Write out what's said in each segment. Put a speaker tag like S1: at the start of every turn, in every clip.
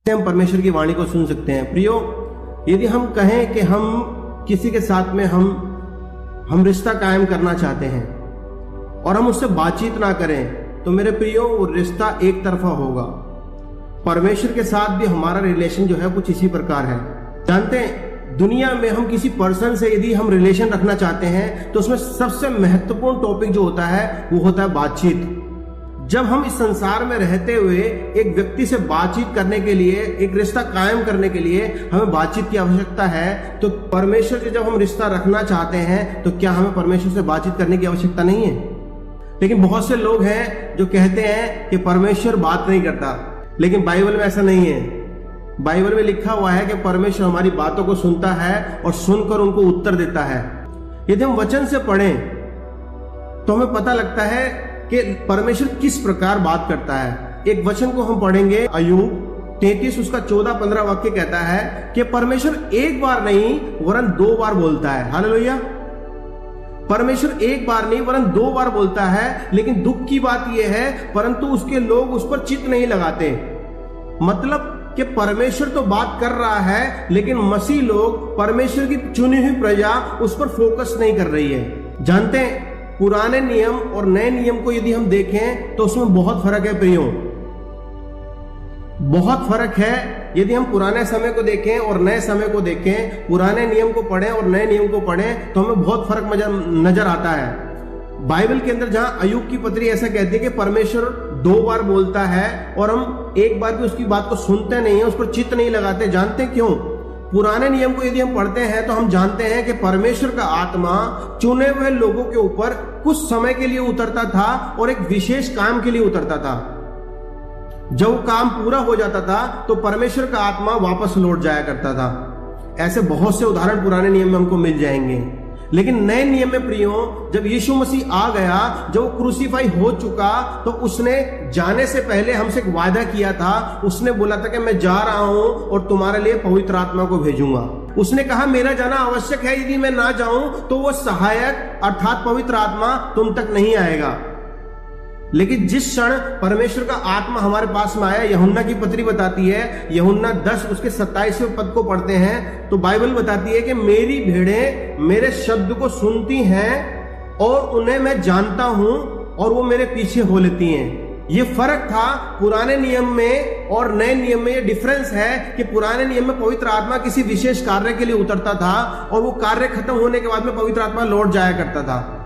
S1: हम परमेश्वर की वाणी को सुन सकते हैं। प्रियो, यदि हम कहें कि हम किसी के साथ में हम रिश्ता कायम करना चाहते हैं और हम उससे बातचीत ना करें, तो मेरे प्रियो वो रिश्ता एक तरफा होगा। परमेश्वर के साथ भी हमारा रिलेशन जो है कुछ इसी प्रकार है। जानते हैं, दुनिया में हम किसी पर्सन से यदि हम रिलेशन रखना चाहते हैं तो उसमें सबसे महत्वपूर्ण टॉपिक जो होता है वो होता है बातचीत। जब हम इस संसार में रहते हुए एक व्यक्ति से बातचीत करने के लिए, एक रिश्ता कायम करने के लिए हमें बातचीत की आवश्यकता है, तो परमेश्वर से जब हम रिश्ता रखना चाहते हैं तो क्या हमें परमेश्वर से बातचीत करने की आवश्यकता नहीं है? लेकिन बहुत से लोग हैं जो कहते हैं कि परमेश्वर बात नहीं करता, लेकिन बाइबल में ऐसा नहीं है। बाइबल में लिखा हुआ है कि परमेश्वर हमारी बातों को सुनता है और सुनकर उनको उत्तर देता है। यदि हम वचन से पढ़ें तो हमें पता लगता है कि परमेश्वर किस प्रकार बात करता है। एक वचन को हम पढ़ेंगे, अय्यूब 33 उसका 14-15 वाक्य कहता है कि परमेश्वर एक बार नहीं वरन 2 बार बोलता है। हालेलुया। परमेश्वर एक बार नहीं वरन 2 बार बोलता है, लेकिन दुख की बात यह है परंतु उसके लोग उस पर चित्त नहीं लगाते। मतलब कि परमेश्वर तो बात कर रहा है, लेकिन मसीह लोग, परमेश्वर की चुनी हुई प्रजा उस पर फोकस नहीं कर रही है। जानते हैं, पुराने नियम और नए नियम को यदि हम देखें तो उसमें बहुत फर्क है प्रियो, बहुत फर्क है। यदि हम पुराने समय को देखें और नए समय को देखें, पुराने नियम को पढ़ें और नए नियम को पढ़ें, तो हमें बहुत फर्क नजर आता है। बाइबल के अंदर जहां अय्यूब की पत्री ऐसा कहती है कि परमेश्वर 2 बार बोलता है और हम एक बार भी उसकी बात को सुनते नहीं है, उस पर चित्त नहीं लगाते। जानते क्यों? पुराने नियम को यदि हम पढ़ते हैं तो हम जानते हैं कि परमेश्वर का आत्मा चुने हुए लोगों के ऊपर कुछ समय के लिए उतरता था और एक विशेष काम के लिए उतरता था। जब काम पूरा हो जाता था तो परमेश्वर का आत्मा वापस लौट जाया करता था। ऐसे बहुत से उदाहरण पुराने नियम में हमको मिल जाएंगे। लेकिन नए नियम में प्रियो, जब यीशु मसीह आ गया, जब वो क्रूसीफाई हो चुका, तो उसने जाने से पहले हमसे एक वादा किया था। उसने बोला था कि मैं जा रहा हूं और तुम्हारे लिए पवित्र आत्मा को भेजूंगा। उसने कहा मेरा जाना आवश्यक है, यदि मैं ना जाऊं तो वो सहायक अर्थात पवित्र आत्मा तुम तक नहीं आएगा। लेकिन जिस क्षण परमेश्वर का आत्मा हमारे पास में आया, यूहन्ना की पत्री बताती है, यूहन्ना 10 उसके 27वें पद को पढ़ते हैं तो बाइबल बताती है कि मेरी भेड़ें मेरे शब्द को सुनती हैं और उन्हें मैं जानता हूं और वो मेरे पीछे हो लेती हैं। ये फर्क था पुराने नियम में और नए नियम में। ये डिफरेंस है कि पुराने नियम में पवित्र आत्मा किसी विशेष कार्य के लिए उतरता था और वो कार्य खत्म होने के बाद में पवित्र आत्मा लौट जाया करता था।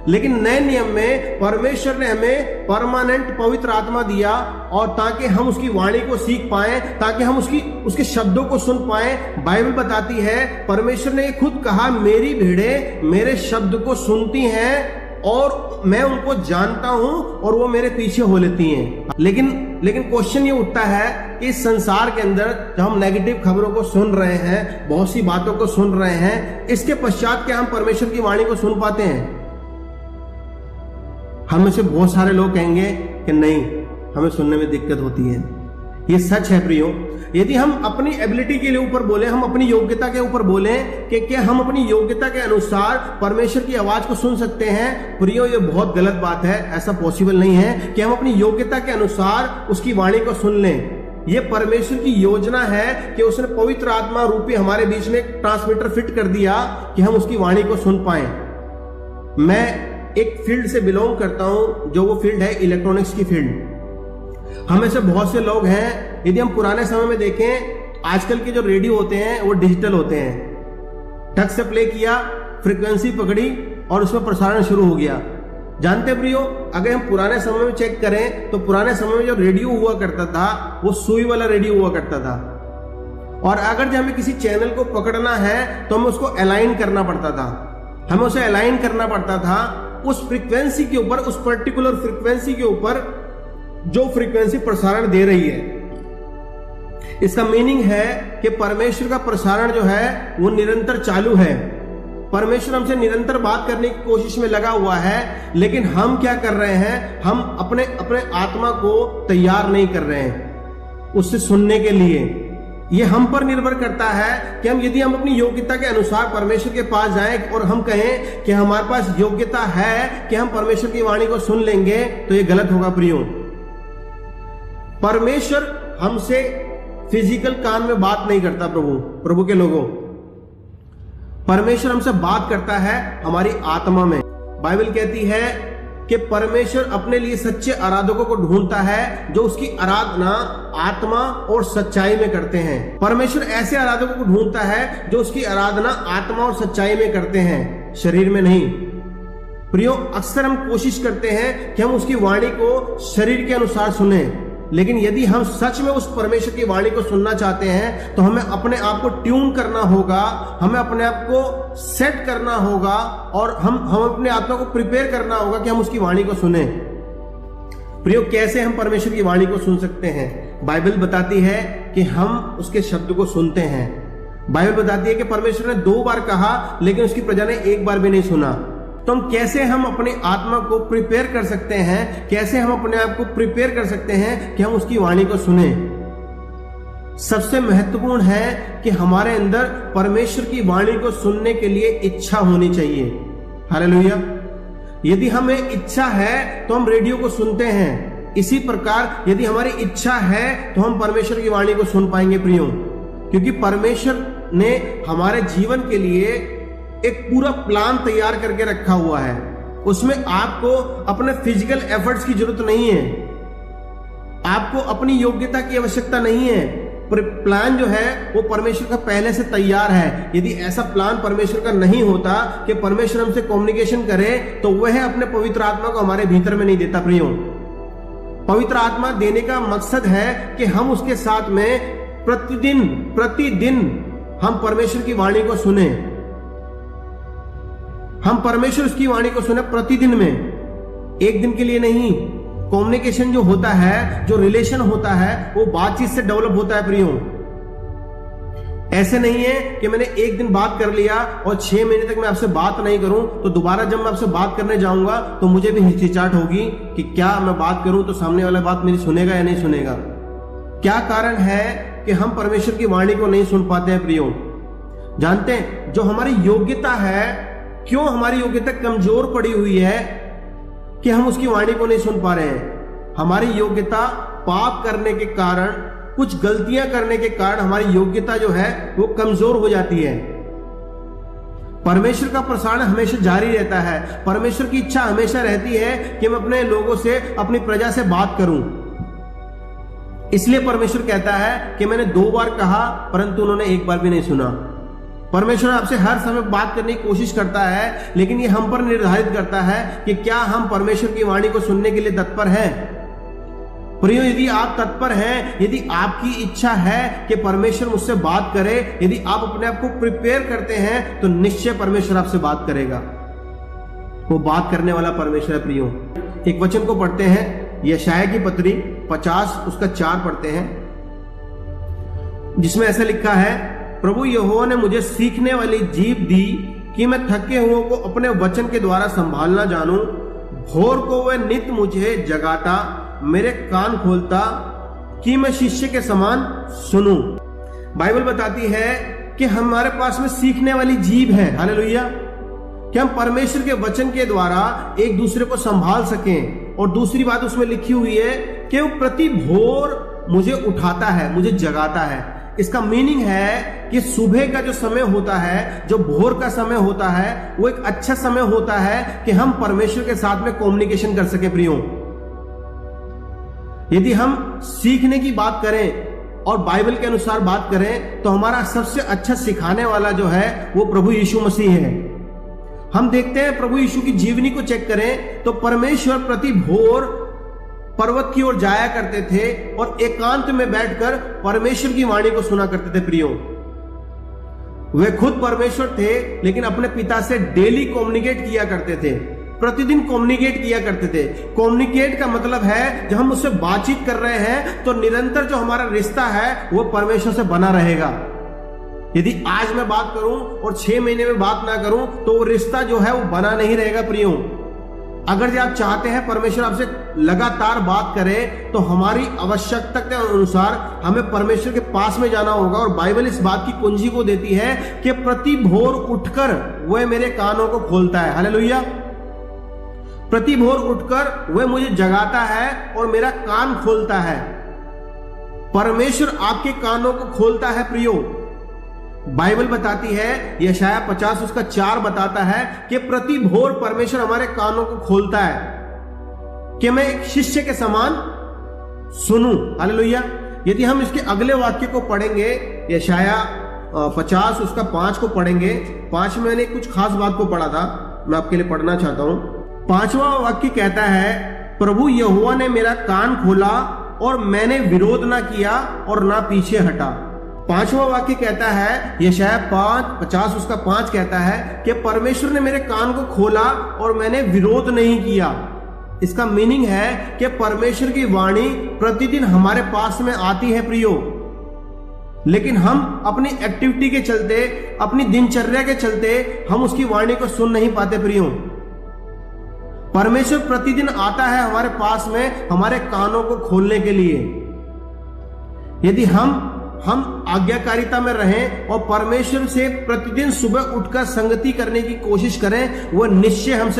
S1: लेकिन नए नियम में परमेश्वर ने हमें परमानेंट पवित्र आत्मा दिया, और ताकि हम उसकी वाणी को सीख पाएं, ताकि हम उसके शब्दों को सुन पाएं। बाइबल बताती है, परमेश्वर ने खुद कहा मेरी भेड़ें मेरे शब्द को सुनती हैं और मैं उनको जानता हूं और वो मेरे पीछे हो लेती हैं। लेकिन क्वेश्चन ये उठता है कि इस संसार के अंदर जब हम नेगेटिव खबरों को सुन रहे हैं, बहुत सी बातों को सुन रहे हैं, इसके पश्चात क्या हम परमेश्वर की वाणी को सुन पाते हैं? हम में से बहुत सारे लोग कहेंगे कि नहीं, हमें सुनने में दिक्कत होती है। ये सच है प्रियो। यदि हम अपनी एबिलिटी के लिए ऊपर बोले, हम अपनी योग्यता के ऊपर बोले कि क्या हम अपनी योग्यता के अनुसार परमेश्वर की आवाज को सुन सकते हैं, प्रियो ये बहुत गलत बात है। ऐसा पॉसिबल नहीं है कि हम अपनी योग्यता के अनुसार उसकी वाणी को सुन लें। ये परमेश्वर की योजना है कि उसने पवित्र आत्मा रूपी हमारे बीच में एक ट्रांसमीटर फिट कर दिया कि हम उसकी वाणी को सुन पाए। मैं एक फील्ड से बिलोंग करता हूं, जो वो फील्ड है इलेक्ट्रॉनिक्स की फील्ड। हमें से बहुत से लोग हैं, यदि हम पुराने समय में देखें, आजकल के जो रेडियो होते हैं वो डिजिटल होते हैं। टच से प्ले किया, फ्रीक्वेंसी पकड़ी और उसमें प्रसारण शुरू हो गया। जानते प्रियो, अगर हम पुराने समय में चेक करें तो पुराने समय में जो रेडियो हुआ करता था वो सुई वाला रेडियो हुआ करता था, और अगर जब हमें किसी चैनल को पकड़ना है तो हमें उसको अलाइन करना पड़ता था। हमें उसे अलाइन करना पड़ता था उस फ्रीक्वेंसी के ऊपर, उस पर्टिकुलर फ्रीक्वेंसी के ऊपर जो फ्रीक्वेंसी प्रसारण दे रही है। इसका मीनिंग है कि परमेश्वर का प्रसारण जो है वो निरंतर चालू है। परमेश्वर हमसे निरंतर बात करने की कोशिश में लगा हुआ है, लेकिन हम क्या कर रहे हैं? हम अपने आत्मा को तैयार नहीं कर रहे हैं उससे सुनने के लिए। ये हम पर निर्भर करता है कि यदि हम अपनी योग्यता के अनुसार परमेश्वर के पास जाएं और हम कहें कि हमारे पास योग्यता है कि हम परमेश्वर की वाणी को सुन लेंगे, तो ये गलत होगा प्रियो। परमेश्वर हमसे फिजिकल कान में बात नहीं करता प्रभु के लोगों। परमेश्वर हमसे बात करता है हमारी आत्मा में। बाइबल कहती है कि परमेश्वर अपने लिए सच्चे आराधकों को ढूंढता है जो उसकी आराधना आत्मा और सच्चाई में करते हैं। परमेश्वर ऐसे आराधकों को ढूंढता है जो उसकी आराधना आत्मा और सच्चाई में करते हैं, शरीर में नहीं। प्रियो, अक्सर हम कोशिश करते हैं कि हम उसकी वाणी को शरीर के अनुसार सुने, लेकिन यदि हम सच में उस परमेश्वर की वाणी को सुनना चाहते हैं तो हमें अपने आप को ट्यून करना होगा, हमें अपने आप को सेट करना होगा और हम अपने आत्मा को प्रिपेयर करना होगा कि हम उसकी वाणी को सुने। प्रियो, कैसे हम परमेश्वर की वाणी को सुन सकते हैं? बाइबल बताती है कि हम उसके शब्द को सुनते हैं। बाइबल बताती है कि परमेश्वर ने 2 बार कहा लेकिन उसकी प्रजा ने 1 बार भी नहीं सुना। तो हम कैसे हम अपनी आत्मा को प्रिपेयर कर सकते हैं, कैसे हम अपने आप को प्रिपेयर कर सकते हैं कि हम उसकी वाणी को सुने? सबसे महत्वपूर्ण है कि हमारे अंदर परमेश्वर की वाणी को सुनने के लिए इच्छा होनी चाहिए। हालेलुया। यदि हमें इच्छा है तो हम रेडियो को सुनते हैं। इसी प्रकार यदि हमारी इच्छा है तो हम परमेश्वर की वाणी को सुन पाएंगे प्रियो, क्योंकि परमेश्वर ने हमारे जीवन के लिए एक पूरा प्लान तैयार करके रखा हुआ है। उसमें आपको अपने फिजिकल एफर्ट्स की जरूरत नहीं है, आपको अपनी योग्यता की आवश्यकता नहीं है। प्लान जो है वो परमेश्वर का पहले से तैयार है। यदि ऐसा प्लान परमेश्वर का नहीं होता कि परमेश्वर हमसे कम्युनिकेशन करे तो वह अपने पवित्र आत्मा को हमारे भीतर में नहीं देता प्रियो। पवित्र आत्मा देने का मकसद है कि हम उसके साथ में प्रतिदिन हम परमेश्वर की वाणी को सुने, हम परमेश्वर उसकी वाणी को सुने प्रतिदिन में, एक दिन के लिए नहीं। कम्युनिकेशन जो होता है, जो रिलेशन होता है, वो बातचीत से डेवलप होता है प्रियो। ऐसे नहीं है कि मैंने एक दिन बात कर लिया और 6 महीने तक मैं आपसे बात नहीं करूं तो दोबारा जब मैं आपसे बात करने जाऊंगा तो मुझे भी हिचकिचाहट होगी कि क्या मैं बात करूं तो सामने वाला बात मेरी सुनेगा या नहीं सुनेगा। क्या कारण है कि हम परमेश्वर की वाणी को नहीं सुन पाते हैं प्रियो? जानते हैं, जो हमारी योग्यता है, क्यों हमारी योग्यता कमजोर पड़ी हुई है कि हम उसकी वाणी को नहीं सुन पा रहे हैं? हमारी योग्यता पाप करने के कारण, कुछ गलतियां करने के कारण हमारी योग्यता जो है वो कमजोर हो जाती है। परमेश्वर का प्रसारण हमेशा जारी रहता है। परमेश्वर की इच्छा हमेशा रहती है कि मैं अपने लोगों से, अपनी प्रजा से बात करूं। इसलिए परमेश्वर कहता है कि मैंने 2 बार कहा परंतु उन्होंने 1 बार भी नहीं सुना। परमेश्वर आपसे हर समय बात करने की कोशिश करता है, लेकिन ये हम पर निर्धारित करता है कि क्या हम परमेश्वर की वाणी को सुनने के लिए तत्पर हैं। प्रियो, यदि आप तत्पर हैं, यदि आपकी इच्छा है कि परमेश्वर मुझसे बात करे, यदि आप अपने आप को प्रिपेयर करते हैं तो निश्चय परमेश्वर आपसे बात करेगा। वो बात करने वाला परमेश्वर है प्रियो। एक वचन को पढ़ते हैं, यशाया की पत्री 50 उसका 4 पढ़ते हैं, जिसमें ऐसा लिखा है, प्रभु यहोवा ने मुझे सीखने वाली जीभ दी कि मैं थके हुओं को अपने वचन के द्वारा संभालना जानूं। भोर को वह नित मुझे जगाता, मेरे कान खोलता कि मैं शिष्य के समान सुनूं। बाइबल बताती है कि हमारे पास में सीखने वाली जीभ है। हालेलुया। कि हम परमेश्वर के वचन के द्वारा एक दूसरे को संभाल सकें। और दूसरी बात उसमें लिखी हुई है कि वो प्रति भोर मुझे उठाता है, मुझे जगाता है। इसका मीनिंग है कि सुबह का जो समय होता है, जो भोर का समय होता है, वो एक अच्छा समय होता है कि हम परमेश्वर के साथ में कम्युनिकेशन कर सके प्रियो। यदि हम सीखने की बात करें और बाइबल के अनुसार बात करें तो हमारा सबसे अच्छा सिखाने वाला जो है वो प्रभु यीशु मसीह है। हम देखते हैं प्रभु यीशु की जीवनी को चेक करें तो परमेश्वर प्रति भोर पर्वत की ओर जाया करते थे और एकांत में बैठकर परमेश्वर की वाणी को सुना करते थे प्रियो। वे खुद परमेश्वर थे लेकिन अपने पिता से डेली कम्युनिकेट किया करते थे, प्रतिदिन कम्युनिकेट किया करते थे। कम्युनिकेट का मतलब है जब हम उससे बातचीत कर रहे हैं तो निरंतर जो हमारा रिश्ता है वो परमेश्वर से बना रहेगा। यदि आज मैं बात करूं और 6 महीने में बात ना करूं तो वो रिश्ता जो है वो बना नहीं रहेगा प्रियो। अगर जो आप चाहते हैं परमेश्वर आपसे लगातार बात करे तो हमारी आवश्यकता के अनुसार हमें परमेश्वर के पास में जाना होगा। और बाइबल इस बात की कुंजी को देती है कि प्रति भोर उठकर वह मेरे कानों को खोलता है। हालेलुया। प्रति भोर उठकर वह मुझे जगाता है और मेरा कान खोलता है। परमेश्वर आपके कानों को खोलता है प्रियो। बाइबल बताती है, यशाया 50 उसका 4 बताता है कि प्रति भोर परमेश्वर हमारे कानों को खोलता है कि मैं एक शिष्य के समान सुनूं। हालेलुया। यदि हम इसके अगले वाक्य को पढ़ेंगे, यशाया 50 उसका 5 को पढ़ेंगे, 5 में मैंने कुछ खास बात को पढ़ा था, मैं आपके लिए पढ़ना चाहता हूं। 5वां वाक्य कहता है, प्रभु यहोवा ने मेरा कान खोला और मैंने विरोध ना किया और ना पीछे हटा। 5वां वाक्य कहता है, यशाया 50 उसका 5 कहता है कि परमेश्वर ने मेरे कान को खोला और मैंने विरोध नहीं किया। इसका मीनिंग है कि परमेश्वर की वाणी प्रतिदिन हमारे पास में आती है प्रियो, लेकिन हम अपनी एक्टिविटी के चलते, अपनी दिनचर्या के चलते हम उसकी वाणी को सुन नहीं पाते प्रियो। परमेश्वर प्रतिदिन आता है हमारे पास में हमारे कानों को खोलने के लिए। यदि हम आज्ञाकारिता में रहें और परमेश्वर से प्रतिदिन सुबह उठकर संगति करने की कोशिश करें, वह निश्चय हमसे